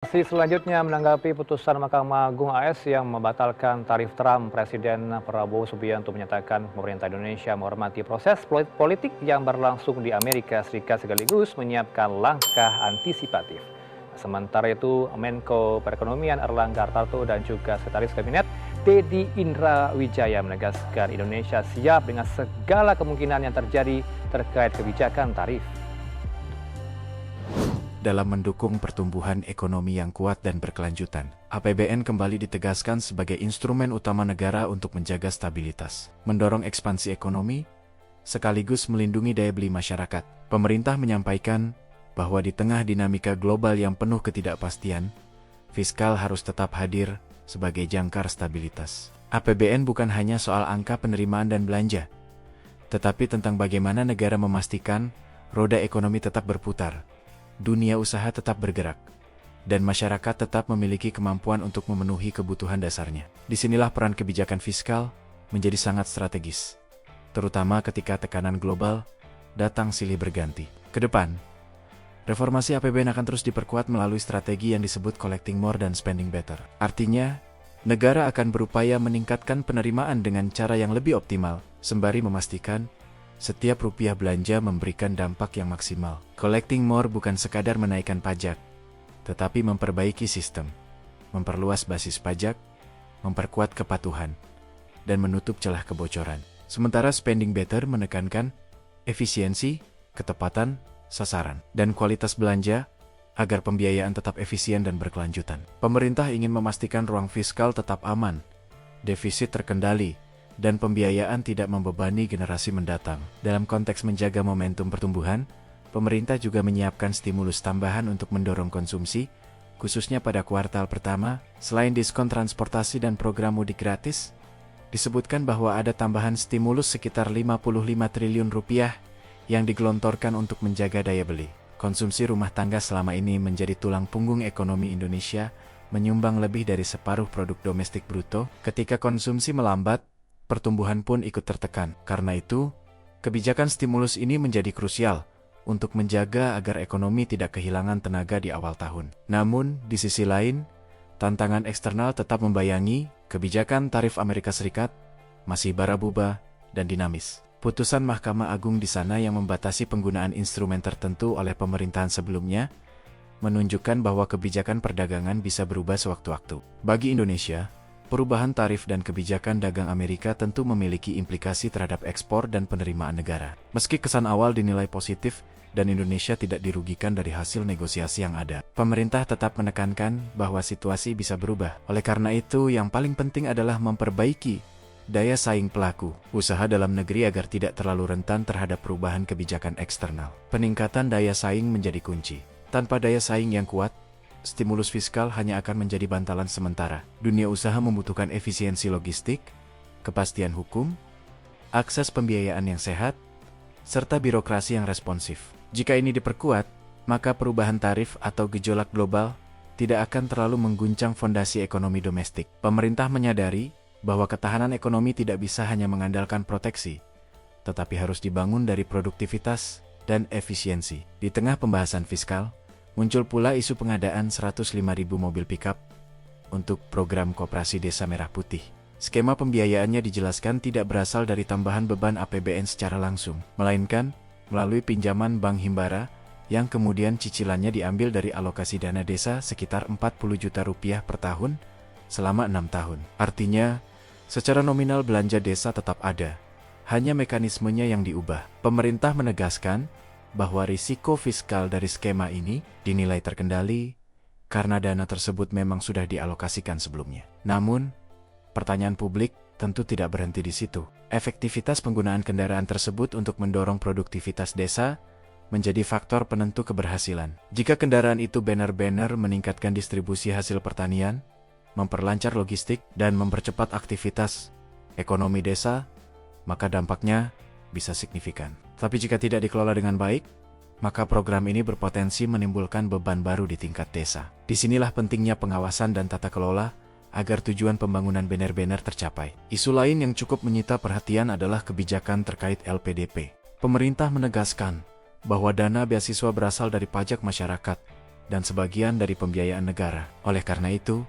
Selanjutnya menanggapi putusan Mahkamah Agung AS yang membatalkan tarif Trump, Presiden Prabowo Subianto menyatakan pemerintah Indonesia menghormati proses politik yang berlangsung di Amerika Serikat sekaligus menyiapkan langkah antisipatif. Sementara itu, Menko Perekonomian Erlangga Hartarto dan juga Sekretaris Kabinet Teddy Indra Wijaya menegaskan Indonesia siap dengan segala kemungkinan yang terjadi terkait kebijakan tarif. Dalam mendukung pertumbuhan ekonomi yang kuat dan berkelanjutan, APBN kembali ditegaskan sebagai instrumen utama negara untuk menjaga stabilitas, mendorong ekspansi ekonomi, sekaligus melindungi daya beli masyarakat. Pemerintah menyampaikan bahwa di tengah dinamika global yang penuh ketidakpastian, fiskal harus tetap hadir sebagai jangkar stabilitas. APBN bukan hanya soal angka penerimaan dan belanja, tetapi tentang bagaimana negara memastikan roda ekonomi tetap berputar, dunia usaha tetap bergerak, dan masyarakat tetap memiliki kemampuan untuk memenuhi kebutuhan dasarnya. Disinilah peran kebijakan fiskal menjadi sangat strategis, terutama ketika tekanan global datang silih berganti. Kedepan, reformasi APBN akan terus diperkuat melalui strategi yang disebut collecting more dan spending better. Artinya, negara akan berupaya meningkatkan penerimaan dengan cara yang lebih optimal, sembari memastikan setiap rupiah belanja memberikan dampak yang maksimal. Collecting more bukan sekadar menaikkan pajak, tetapi memperbaiki sistem, memperluas basis pajak, memperkuat kepatuhan, dan menutup celah kebocoran. Sementara spending better menekankan efisiensi, ketepatan, sasaran, dan kualitas belanja agar pembiayaan tetap efisien dan berkelanjutan. Pemerintah ingin memastikan ruang fiskal tetap aman, defisit terkendali, dan pembiayaan tidak membebani generasi mendatang. Dalam konteks menjaga momentum pertumbuhan, pemerintah juga menyiapkan stimulus tambahan untuk mendorong konsumsi, khususnya pada kuartal pertama. Selain diskon transportasi dan program mudik gratis, disebutkan bahwa ada tambahan stimulus sekitar 55 triliun rupiah yang digelontorkan untuk menjaga daya beli. Konsumsi rumah tangga selama ini menjadi tulang punggung ekonomi Indonesia, menyumbang lebih dari separuh produk domestik bruto. Ketika konsumsi melambat, pertumbuhan pun ikut tertekan. Karena itu, kebijakan stimulus ini menjadi krusial untuk menjaga agar ekonomi tidak kehilangan tenaga di awal tahun. Namun, di sisi lain, tantangan eksternal tetap membayangi. Kebijakan tarif Amerika Serikat masih bara-buba dan dinamis. Putusan Mahkamah Agung di sana yang membatasi penggunaan instrumen tertentu oleh pemerintahan sebelumnya menunjukkan bahwa kebijakan perdagangan bisa berubah sewaktu-waktu. Bagi Indonesia, perubahan tarif dan kebijakan dagang Amerika tentu memiliki implikasi terhadap ekspor dan penerimaan negara. Meski kesan awal dinilai positif dan Indonesia tidak dirugikan dari hasil negosiasi yang ada, pemerintah tetap menekankan bahwa situasi bisa berubah. Oleh karena itu, yang paling penting adalah memperbaiki daya saing pelaku usaha dalam negeri agar tidak terlalu rentan terhadap perubahan kebijakan eksternal. Peningkatan daya saing menjadi kunci. Tanpa daya saing yang kuat, stimulus fiskal hanya akan menjadi bantalan sementara. Dunia usaha membutuhkan efisiensi logistik, kepastian hukum, akses pembiayaan yang sehat, serta birokrasi yang responsif. Jika ini diperkuat, maka perubahan tarif atau gejolak global tidak akan terlalu mengguncang fondasi ekonomi domestik. Pemerintah menyadari bahwa ketahanan ekonomi tidak bisa hanya mengandalkan proteksi, tetapi harus dibangun dari produktivitas dan efisiensi. Di tengah pembahasan fiskal, muncul pula isu pengadaan 105.000 mobil pickup untuk program Koperasi Desa Merah Putih. Skema pembiayaannya dijelaskan tidak berasal dari tambahan beban APBN secara langsung, melainkan melalui pinjaman Bank Himbara yang kemudian cicilannya diambil dari alokasi dana desa sekitar 40 juta rupiah per tahun selama 6 tahun. Artinya, secara nominal belanja desa tetap ada, hanya mekanismenya yang diubah. Pemerintah menegaskan bahwa risiko fiskal dari skema ini dinilai terkendali karena dana tersebut memang sudah dialokasikan sebelumnya. Namun, pertanyaan publik tentu tidak berhenti di situ. Efektivitas penggunaan kendaraan tersebut untuk mendorong produktivitas desa menjadi faktor penentu keberhasilan. Jika kendaraan itu benar-benar meningkatkan distribusi hasil pertanian, memperlancar logistik, dan mempercepat aktivitas ekonomi desa, maka dampaknya bisa signifikan. Tapi jika tidak dikelola dengan baik, maka program ini berpotensi menimbulkan beban baru di tingkat desa. Disinilah pentingnya pengawasan dan tata kelola agar tujuan pembangunan benar-benar tercapai. Isu lain yang cukup menyita perhatian adalah kebijakan terkait LPDP. Pemerintah menegaskan bahwa dana beasiswa berasal dari pajak masyarakat, dan sebagian dari pembiayaan negara. Oleh karena itu,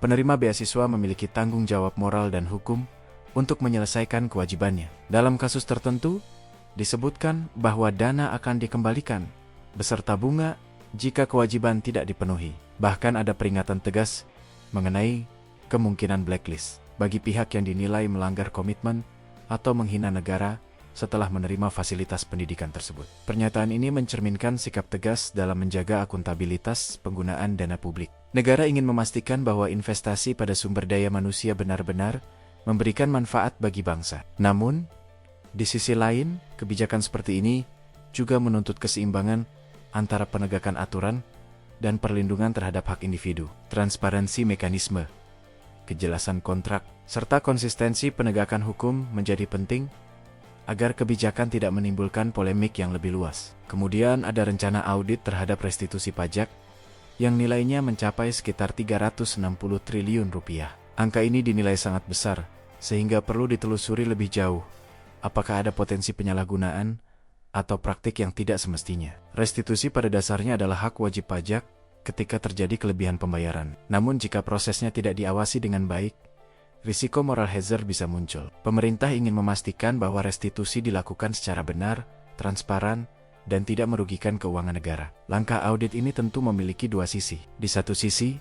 penerima beasiswa memiliki tanggung jawab moral dan hukum untuk menyelesaikan kewajibannya. Dalam kasus tertentu, disebutkan bahwa dana akan dikembalikan beserta bunga jika kewajiban tidak dipenuhi. Bahkan ada peringatan tegas mengenai kemungkinan blacklist bagi pihak yang dinilai melanggar komitmen atau menghina negara setelah menerima fasilitas pendidikan tersebut. Pernyataan ini mencerminkan sikap tegas dalam menjaga akuntabilitas penggunaan dana publik. Negara ingin memastikan bahwa investasi pada sumber daya manusia benar-benar memberikan manfaat bagi bangsa. Namun, di sisi lain, kebijakan seperti ini juga menuntut keseimbangan antara penegakan aturan dan perlindungan terhadap hak individu, transparansi mekanisme, kejelasan kontrak, serta konsistensi penegakan hukum menjadi penting agar kebijakan tidak menimbulkan polemik yang lebih luas. Kemudian ada rencana audit terhadap restitusi pajak yang nilainya mencapai sekitar 360 triliun rupiah. Angka ini dinilai sangat besar, sehingga perlu ditelusuri lebih jauh apakah ada potensi penyalahgunaan atau praktik yang tidak semestinya. Restitusi pada dasarnya adalah hak wajib pajak ketika terjadi kelebihan pembayaran. Namun jika prosesnya tidak diawasi dengan baik, risiko moral hazard bisa muncul. Pemerintah ingin memastikan bahwa restitusi dilakukan secara benar, transparan, dan tidak merugikan keuangan negara. Langkah audit ini tentu memiliki dua sisi. Di satu sisi,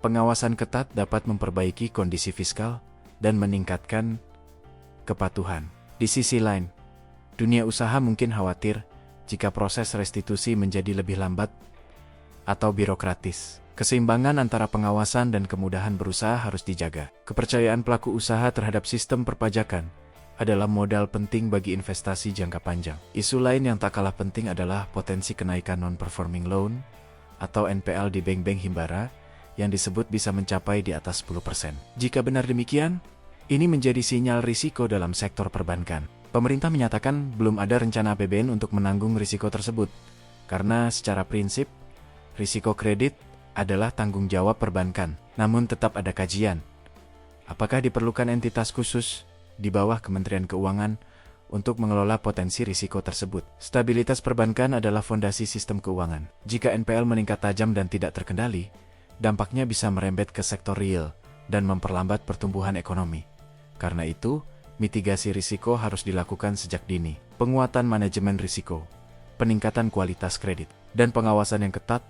pengawasan ketat dapat memperbaiki kondisi fiskal dan meningkatkan kepatuhan. Di sisi lain, dunia usaha mungkin khawatir jika proses restitusi menjadi lebih lambat atau birokratis. Keseimbangan antara pengawasan dan kemudahan berusaha harus dijaga. Kepercayaan pelaku usaha terhadap sistem perpajakan adalah modal penting bagi investasi jangka panjang. Isu lain yang tak kalah penting adalah potensi kenaikan non-performing loan atau NPL di bank-bank himbara yang disebut bisa mencapai di atas 10%. Jika benar demikian, ini menjadi sinyal risiko dalam sektor perbankan. Pemerintah menyatakan belum ada rencana APBN untuk menanggung risiko tersebut, karena secara prinsip, risiko kredit adalah tanggung jawab perbankan. Namun tetap ada kajian. Apakah diperlukan entitas khusus di bawah Kementerian Keuangan untuk mengelola potensi risiko tersebut? Stabilitas perbankan adalah fondasi sistem keuangan. Jika NPL meningkat tajam dan tidak terkendali, dampaknya bisa merembet ke sektor real dan memperlambat pertumbuhan ekonomi. Karena itu, mitigasi risiko harus dilakukan sejak dini. Penguatan manajemen risiko, peningkatan kualitas kredit, dan pengawasan yang ketat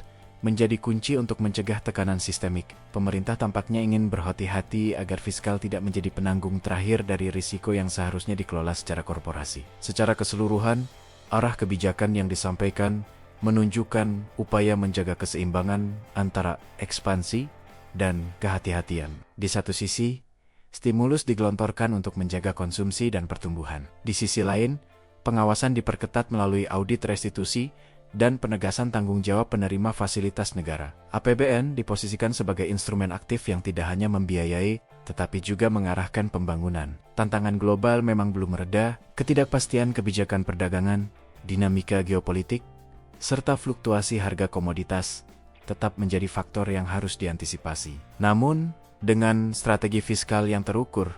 menjadi kunci untuk mencegah tekanan sistemik. Pemerintah tampaknya ingin berhati-hati agar fiskal tidak menjadi penanggung terakhir dari risiko yang seharusnya dikelola secara korporasi. Secara keseluruhan, arah kebijakan yang disampaikan menunjukkan upaya menjaga keseimbangan antara ekspansi dan kehati-hatian. Di satu sisi, stimulus digelontorkan untuk menjaga konsumsi dan pertumbuhan. Di sisi lain, pengawasan diperketat melalui audit restitusi dan penegasan tanggung jawab penerima fasilitas negara. APBN diposisikan sebagai instrumen aktif yang tidak hanya membiayai, tetapi juga mengarahkan pembangunan. Tantangan global memang belum mereda, ketidakpastian kebijakan perdagangan, dinamika geopolitik, serta fluktuasi harga komoditas tetap menjadi faktor yang harus diantisipasi. Namun, dengan strategi fiskal yang terukur,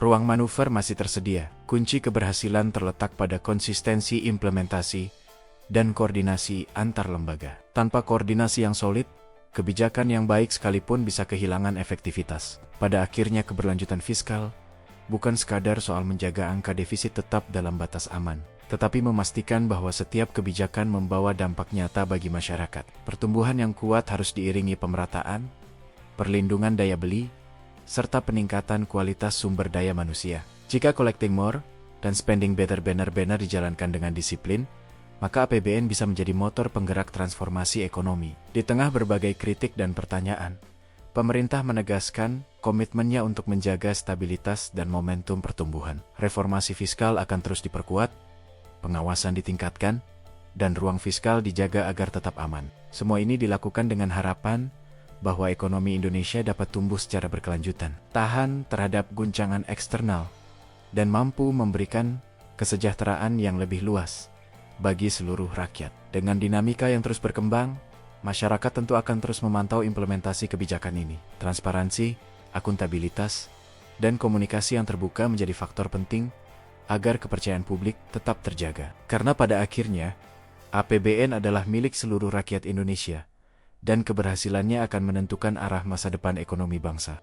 ruang manuver masih tersedia. Kunci keberhasilan terletak pada konsistensi implementasi dan koordinasi antar lembaga. Tanpa koordinasi yang solid, kebijakan yang baik sekalipun bisa kehilangan efektivitas. Pada akhirnya keberlanjutan fiskal bukan sekadar soal menjaga angka defisit tetap dalam batas aman, tetapi memastikan bahwa setiap kebijakan membawa dampak nyata bagi masyarakat. Pertumbuhan yang kuat harus diiringi pemerataan, perlindungan daya beli, serta peningkatan kualitas sumber daya manusia. Jika collecting more dan spending better benar-benar dijalankan dengan disiplin, maka APBN bisa menjadi motor penggerak transformasi ekonomi. Di tengah berbagai kritik dan pertanyaan, pemerintah menegaskan komitmennya untuk menjaga stabilitas dan momentum pertumbuhan. Reformasi fiskal akan terus diperkuat, pengawasan ditingkatkan, dan ruang fiskal dijaga agar tetap aman. Semua ini dilakukan dengan harapan bahwa ekonomi Indonesia dapat tumbuh secara berkelanjutan, tahan terhadap guncangan eksternal, dan mampu memberikan kesejahteraan yang lebih luas bagi seluruh rakyat. Dengan dinamika yang terus berkembang, masyarakat tentu akan terus memantau implementasi kebijakan ini. Transparansi, akuntabilitas, dan komunikasi yang terbuka menjadi faktor penting agar kepercayaan publik tetap terjaga. Karena pada akhirnya, APBN adalah milik seluruh rakyat Indonesia, dan keberhasilannya akan menentukan arah masa depan ekonomi bangsa.